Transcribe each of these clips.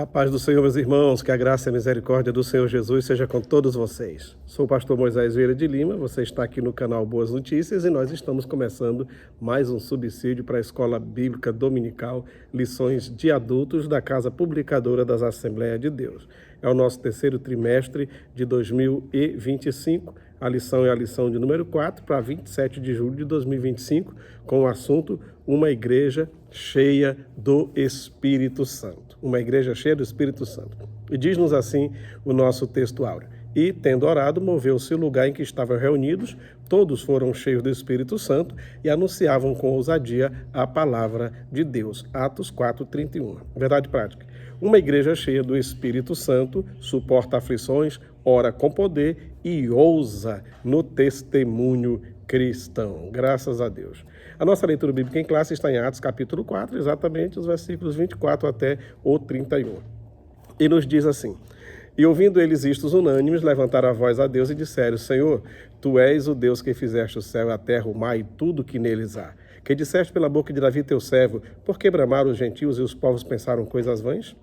A paz do Senhor, meus irmãos, que a graça e a misericórdia do Senhor Jesus seja com todos vocês. Sou o pastor Moisés Vieira de Lima, você está aqui no canal Boas Notícias e nós estamos começando mais um subsídio para a Escola Bíblica Dominical, lições de adultos da Casa Publicadora das Assembleias de Deus. É o nosso terceiro trimestre de 2025, a lição é a lição de número 4 para 27 de julho de 2025, com o assunto Uma Igreja Cheia do Espírito Santo. Uma igreja cheia do Espírito Santo. E diz-nos assim o nosso texto áureo. E, tendo orado, moveu-se o lugar em que estavam reunidos, todos foram cheios do Espírito Santo e anunciavam com ousadia a palavra de Deus. Atos 4:31. Verdade prática. Uma igreja cheia do Espírito Santo suporta aflições, ora com poder e ousa no testemunho cristão. Graças a Deus. A nossa leitura bíblica em classe está em Atos capítulo 4, exatamente os versículos 24 até o 31. E nos diz assim: E ouvindo eles istos unânimes, levantaram a voz a Deus e disseram: Senhor, Tu és o Deus que fizeste o céu, a terra, o mar e tudo que neles há. Que disseste pela boca de Davi teu servo, por que bramaram os gentios e os povos pensaram coisas vãs?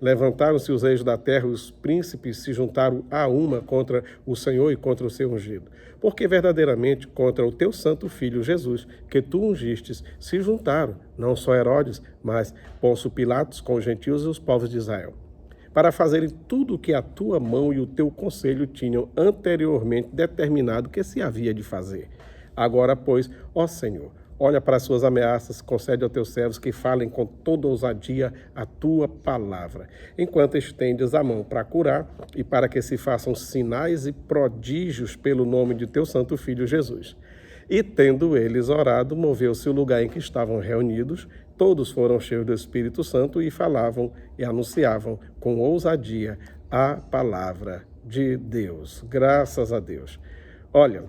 Levantaram-se os reis da terra, os príncipes se juntaram a uma contra o Senhor e contra o seu ungido. Porque verdadeiramente contra o teu santo filho Jesus, que tu ungistes, se juntaram, não só Herodes, mas Pôncio Pilatos com os gentios e os povos de Israel, para fazerem tudo o que a tua mão e o teu conselho tinham anteriormente determinado que se havia de fazer. Agora, pois, ó Senhor, olha para as suas ameaças, concede aos teus servos que falem com toda ousadia a tua palavra, enquanto estendes a mão para curar e para que se façam sinais e prodígios pelo nome de teu santo filho Jesus. E tendo eles orado, moveu-se o lugar em que estavam reunidos, todos foram cheios do Espírito Santo e falavam e anunciavam com ousadia a palavra de Deus. Graças a Deus. Olha,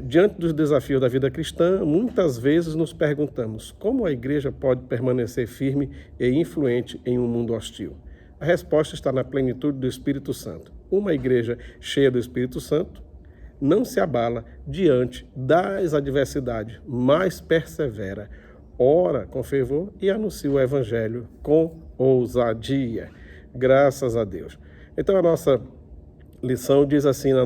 diante dos desafios da vida cristã, muitas vezes nos perguntamos como a igreja pode permanecer firme e influente em um mundo hostil. A resposta está na plenitude do Espírito Santo. Uma igreja cheia do Espírito Santo não se abala diante das adversidades, mas persevera, ora com fervor e anuncia o Evangelho com ousadia. Graças a Deus. Então a nossa lição diz assim a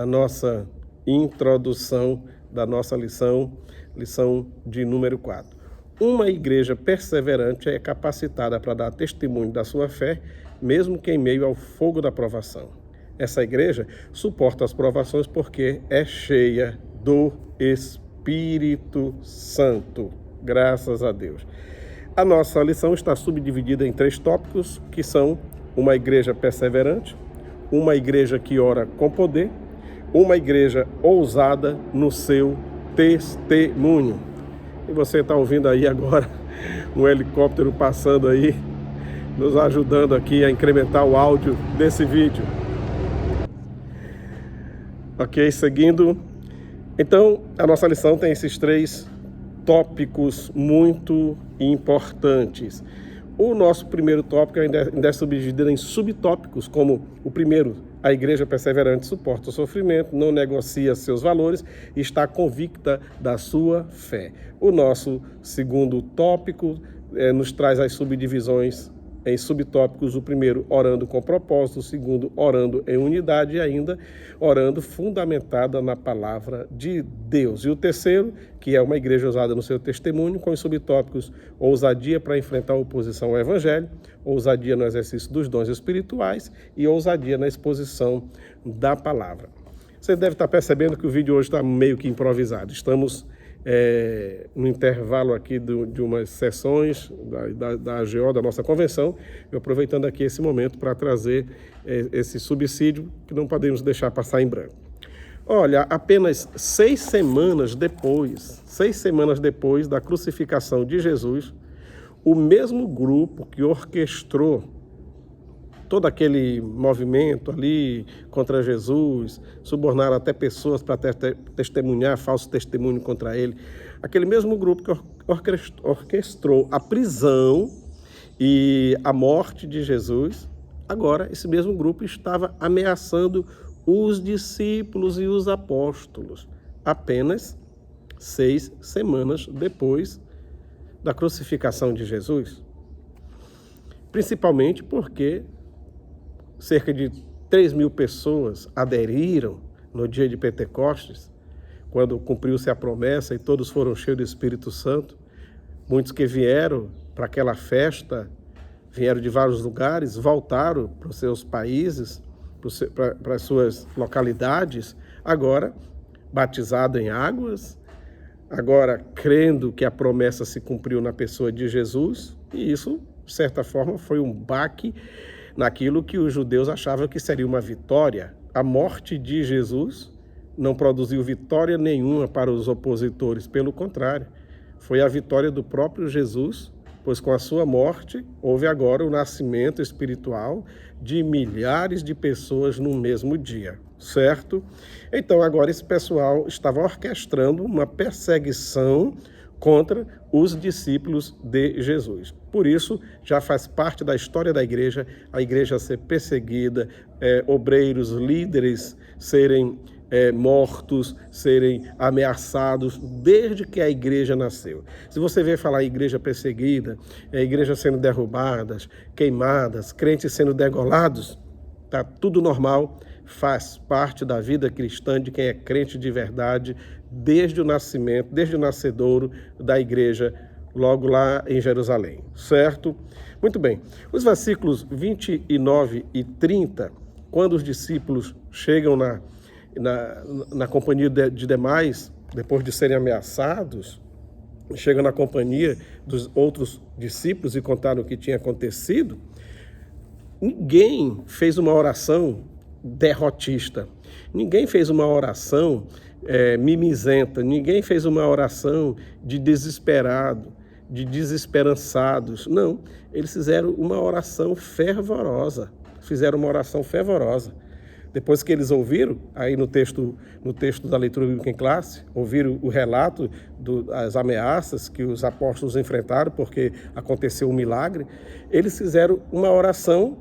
nossa introdução da nossa lição de número 4. Uma igreja perseverante é capacitada para dar testemunho da sua fé, mesmo que em meio ao fogo da provação. Essa igreja suporta as provações porque é cheia do Espírito Santo. Graças a Deus. A nossa lição está subdividida em 3 tópicos, que são uma igreja perseverante, uma igreja que ora com poder, uma igreja ousada no seu testemunho. E você está ouvindo aí agora um helicóptero passando aí, nos ajudando aqui a incrementar o áudio desse vídeo. Ok, seguindo. Então, a nossa lição tem esses 3 tópicos muito importantes. O nosso primeiro tópico ainda é subdividido em subtópicos, como o primeiro: a igreja perseverante suporta o sofrimento, não negocia seus valores e está convicta da sua fé. O nosso segundo tópico nos traz as subdivisões em subtópicos: o primeiro, orando com propósito; o segundo, orando em unidade; e ainda, orando fundamentada na palavra de Deus. E o terceiro, que é uma igreja ousada no seu testemunho, com os subtópicos: ousadia para enfrentar a oposição ao Evangelho, ousadia no exercício dos dons espirituais e ousadia na exposição da palavra. Você deve estar percebendo que o vídeo hoje está meio que improvisado. Estamos no intervalo aqui de umas sessões da AGO, da nossa convenção, e aproveitando aqui esse momento para trazer esse subsídio que não podemos deixar passar em branco. Olha, apenas 6 semanas depois da crucificação de Jesus, o mesmo grupo que orquestrou todo aquele movimento ali contra Jesus, subornaram até pessoas para testemunhar, falso testemunho contra ele. Aquele mesmo grupo que orquestrou a prisão e a morte de Jesus, agora esse mesmo grupo estava ameaçando os discípulos e os apóstolos, apenas 6 semanas depois da crucificação de Jesus. principalmente porque cerca de 3.000 pessoas aderiram no dia de Pentecostes, quando cumpriu-se a promessa e todos foram cheios do Espírito Santo. Muitos que vieram para aquela festa, vieram de vários lugares, voltaram para os seus países, para as suas localidades, agora batizado em águas, agora crendo que a promessa se cumpriu na pessoa de Jesus, e isso, de certa forma, foi um baque naquilo que os judeus achavam que seria uma vitória. A morte de Jesus não produziu vitória nenhuma para os opositores, pelo contrário, foi a vitória do próprio Jesus, pois com a sua morte houve agora o nascimento espiritual de milhares de pessoas no mesmo dia, certo? Então agora esse pessoal estava orquestrando uma perseguição contra os discípulos de Jesus. Por isso, já faz parte da história da igreja, a igreja ser perseguida, obreiros, líderes serem mortos, serem ameaçados, desde que a igreja nasceu. Se você vê falar em igreja perseguida, igreja sendo derrubadas, queimadas, crentes sendo degolados, tá tudo normal, faz parte da vida cristã de quem é crente de verdade, desde o nascimento, desde o nascedouro da igreja, logo lá em Jerusalém, certo? Muito bem, os versículos 29 e 30, quando os discípulos chegam na companhia de demais, depois de serem ameaçados, chegam na companhia dos outros discípulos e contaram o que tinha acontecido, ninguém fez uma oração derrotista, ninguém fez uma oração mimizenta, ninguém fez uma oração de desesperado, de desesperançados. Não, eles fizeram uma oração fervorosa, Depois que eles ouviram, aí no texto da leitura bíblica em classe, ouviram o relato das ameaças que os apóstolos enfrentaram, porque aconteceu um milagre, eles fizeram uma oração,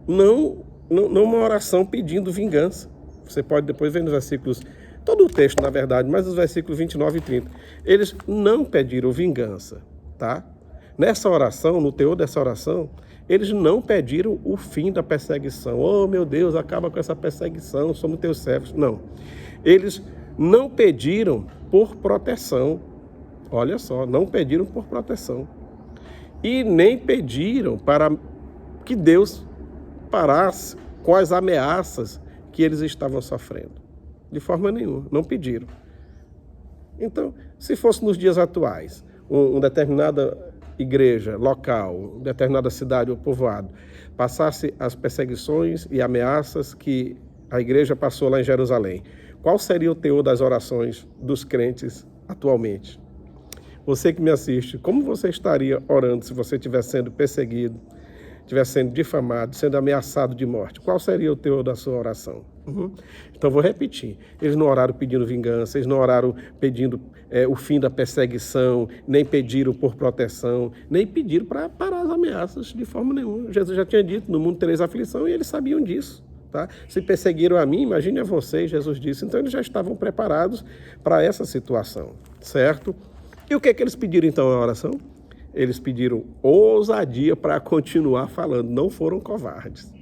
não uma oração pedindo vingança. Você pode depois ver nos versículos, todo o texto, na verdade, mas os versículos 29 e 30. Eles não pediram vingança, tá? Nessa oração, no teor dessa oração, eles não pediram o fim da perseguição. Oh, meu Deus, acaba com essa perseguição, somos teus servos. Não. Eles não pediram por proteção. Olha só, não pediram por proteção. E nem pediram para que Deus parasse com as ameaças que eles estavam sofrendo. De forma nenhuma, não pediram. Então, se fosse nos dias atuais, uma determinada igreja local, uma determinada cidade ou povoado, passasse as perseguições e ameaças que a igreja passou lá em Jerusalém, qual seria o teor das orações dos crentes atualmente? Você que me assiste, como você estaria orando se você estivesse sendo perseguido, estivesse sendo difamado, sendo ameaçado de morte? Qual seria o teor da sua oração? Então, vou repetir. Eles não oraram pedindo vingança, eles não oraram pedindo o fim da perseguição, nem pediram por proteção, nem pediram para parar as ameaças de forma nenhuma. Jesus já tinha dito, no mundo tereis aflição, e eles sabiam disso. Tá? Se perseguiram a mim, imagine a vocês, Jesus disse. Então, eles já estavam preparados para essa situação, certo? E o que é que eles pediram, então, na oração? Eles pediram ousadia para continuar falando, não foram covardes.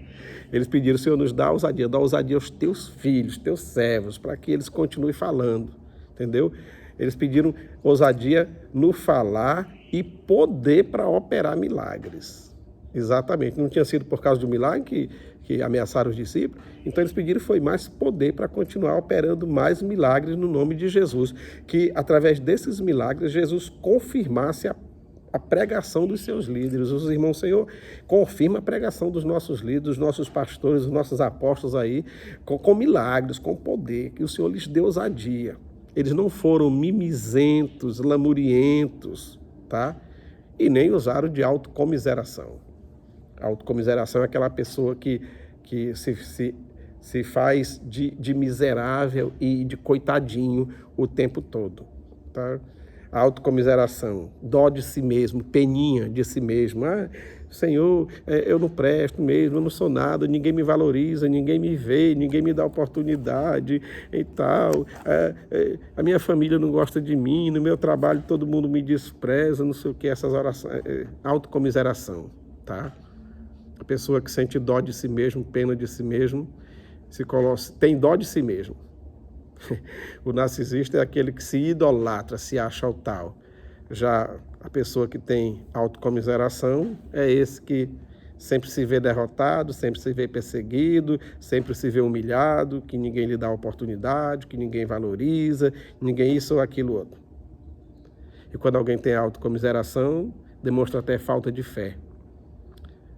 Eles pediram, Senhor, nos dá ousadia aos teus filhos, teus servos, para que eles continuem falando, entendeu? Eles pediram ousadia no falar e poder para operar milagres. Exatamente, não tinha sido por causa do milagre que ameaçaram os discípulos, então eles pediram foi mais poder para continuar operando mais milagres no nome de Jesus, que através desses milagres Jesus confirmasse a pregação dos seus líderes. Os irmãos, Senhor, confirma a pregação dos nossos líderes, dos nossos pastores, dos nossos apóstolos aí, com milagres, com poder, que o Senhor lhes deu ousadia. Eles não foram mimizentos, lamurientos, tá? E nem usaram de autocomiseração. A autocomiseração é aquela pessoa que se faz de miserável e de coitadinho o tempo todo, tá? autocomiseração, dó de si mesmo, peninha de si mesmo. Senhor, eu não presto mesmo, eu não sou nada, ninguém me valoriza, ninguém me vê, ninguém me dá oportunidade e tal. A minha família não gosta de mim, no meu trabalho todo mundo me despreza, não sei o que, essas orações, autocomiseração, tá? A pessoa que sente dó de si mesmo, pena de si mesmo, tem dó de si mesmo. O narcisista é aquele que se idolatra, se acha o tal. Já a pessoa que tem autocomiseração é esse que sempre se vê derrotado, sempre se vê perseguido, sempre se vê humilhado, que ninguém lhe dá oportunidade, que ninguém valoriza, ninguém isso ou aquilo outro. E quando alguém tem autocomiseração, demonstra até falta de fé.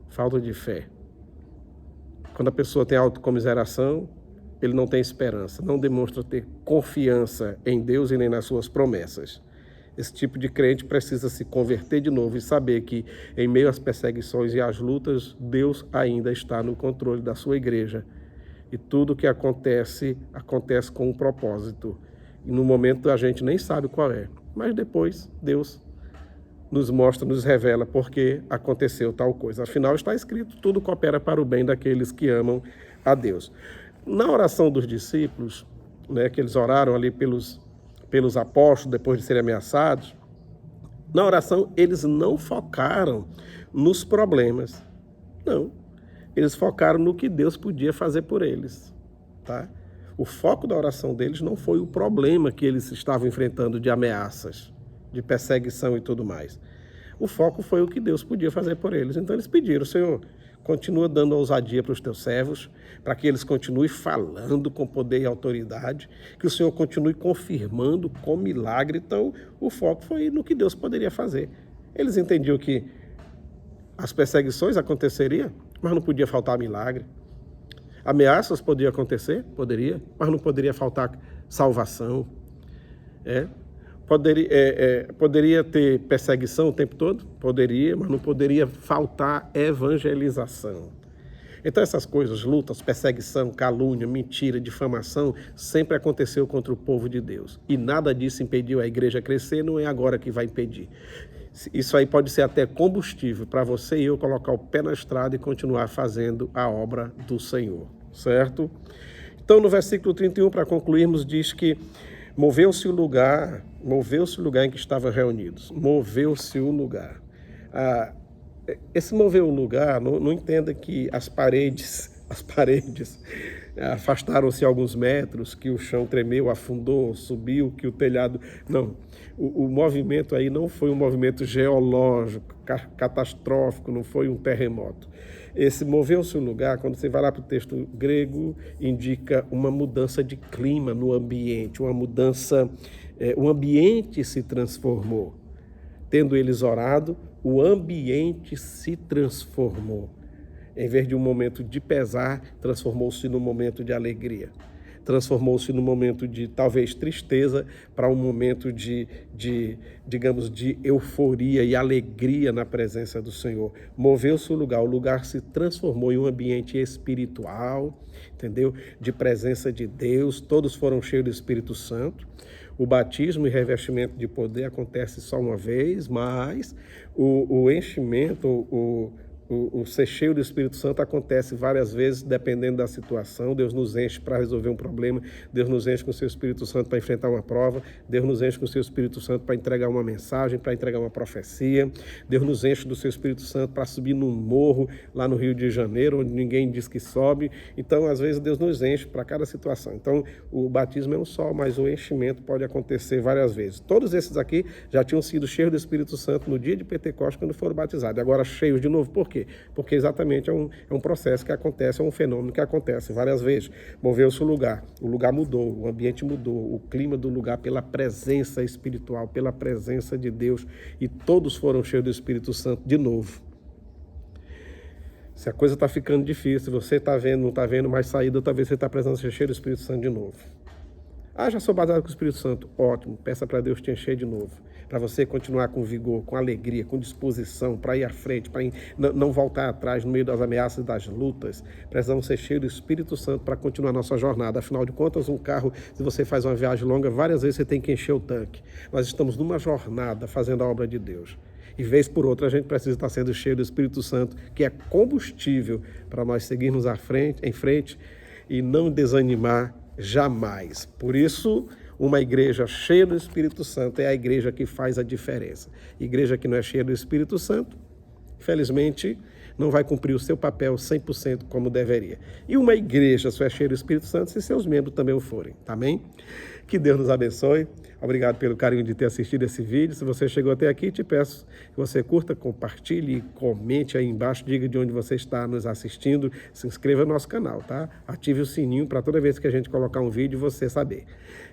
Falta de fé. Quando a pessoa tem autocomiseração, ele não tem esperança, não demonstra ter confiança em Deus e nem nas suas promessas. Esse tipo de crente precisa se converter de novo e saber que, em meio às perseguições e às lutas, Deus ainda está no controle da sua igreja. E tudo que acontece, acontece com um propósito. E no momento a gente nem sabe qual é, mas depois Deus nos mostra, nos revela porque aconteceu tal coisa. Afinal, está escrito, tudo coopera para o bem daqueles que amam a Deus. Na oração dos discípulos, né, que eles oraram ali pelos apóstolos depois de serem ameaçados, na oração eles não focaram nos problemas, não. Eles focaram no que Deus podia fazer por eles, tá? O foco da oração deles não foi o problema que eles estavam enfrentando de ameaças, de perseguição e tudo mais. O foco foi o que Deus podia fazer por eles. Então eles pediram, Senhor, continua dando ousadia para os teus servos, para que eles continuem falando com poder e autoridade, que o Senhor continue confirmando com milagre. Então, o foco foi no que Deus poderia fazer. Eles entendiam que as perseguições aconteceriam, mas não podia faltar milagre. Ameaças poderiam acontecer? Poderia, mas não poderia faltar salvação. Poderia ter perseguição o tempo todo? Poderia, mas não poderia faltar evangelização. Então essas coisas, lutas, perseguição, calúnia, mentira, difamação, sempre aconteceu contra o povo de Deus. E nada disso impediu a igreja a crescer, não é agora que vai impedir. Isso aí pode ser até combustível para você e eu colocar o pé na estrada e continuar fazendo a obra do Senhor, certo? Então no versículo 31, para concluirmos, diz que moveu-se o lugar em que estavam reunidos. Moveu-se o lugar. Esse mover o lugar, não entenda que as paredes afastaram-se alguns metros, que o chão tremeu, afundou, subiu, que o telhado... Não, o movimento aí não foi um movimento geológico, catastrófico, não foi um terremoto. Esse moveu-se o lugar, quando você vai lá para o texto grego, indica uma mudança de clima no ambiente, uma mudança, o ambiente se transformou. Tendo eles orado, o ambiente se transformou. Em vez de um momento de pesar, transformou-se num momento de alegria. Transformou-se num momento de, talvez, tristeza, para um momento digamos, de euforia e alegria na presença do Senhor. Moveu-se o lugar se transformou em um ambiente espiritual, entendeu? De presença de Deus, todos foram cheios do Espírito Santo. O batismo e revestimento de poder acontece só uma vez, mas o enchimento, o ser cheio do Espírito Santo acontece várias vezes, dependendo da situação. Deus nos enche para resolver um problema, Deus nos enche com o seu Espírito Santo para enfrentar uma prova, Deus nos enche com o seu Espírito Santo para entregar uma mensagem, para entregar uma profecia, Deus nos enche do seu Espírito Santo para subir num morro lá no Rio de Janeiro, onde ninguém diz que sobe. Então, às vezes, Deus nos enche para cada situação. Então, o batismo é um só, mas o enchimento pode acontecer várias vezes. Todos esses aqui já tinham sido cheios do Espírito Santo no dia de Pentecostes, quando foram batizados. Agora, cheios de novo, por quê? Porque exatamente é um processo que acontece, é um fenômeno que acontece várias vezes. Moveu-se o lugar mudou, o ambiente mudou, o clima do lugar pela presença espiritual, pela presença de Deus, e todos foram cheios do Espírito Santo de novo. Se a coisa está ficando difícil, você está vendo, não está vendo mais saída, talvez você está precisando ser cheio do Espírito Santo de novo. Já sou batizado com o Espírito Santo. Ótimo, peça para Deus te encher de novo. para você continuar com vigor, com alegria, com disposição para ir à frente, para não voltar atrás no meio das ameaças e das lutas. Precisamos ser cheios do Espírito Santo para continuar a nossa jornada. Afinal de contas, um carro, se você faz uma viagem longa, várias vezes você tem que encher o tanque. Nós estamos numa jornada fazendo a obra de Deus. E vez por outra a gente precisa estar sendo cheio do Espírito Santo, que é combustível para nós seguirmos em frente e não desanimar jamais. Por isso, uma igreja cheia do Espírito Santo é a igreja que faz a diferença. Igreja que não é cheia do Espírito Santo, infelizmente, não vai cumprir o seu papel 100% como deveria. E uma igreja só é cheia do Espírito Santo se seus membros também o forem. Amém? Que Deus nos abençoe. Obrigado pelo carinho de ter assistido esse vídeo. Se você chegou até aqui, te peço que você curta, compartilhe e comente aí embaixo. Diga de onde você está nos assistindo. Se inscreva no nosso canal, tá? Ative o sininho para toda vez que a gente colocar um vídeo você saber.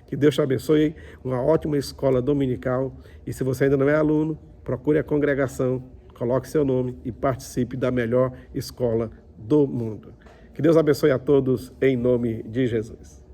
Que Deus te abençoe. Uma ótima escola dominical. E se você ainda não é aluno, procure a congregação, coloque seu nome e participe da melhor escola do mundo. Que Deus abençoe a todos em nome de Jesus.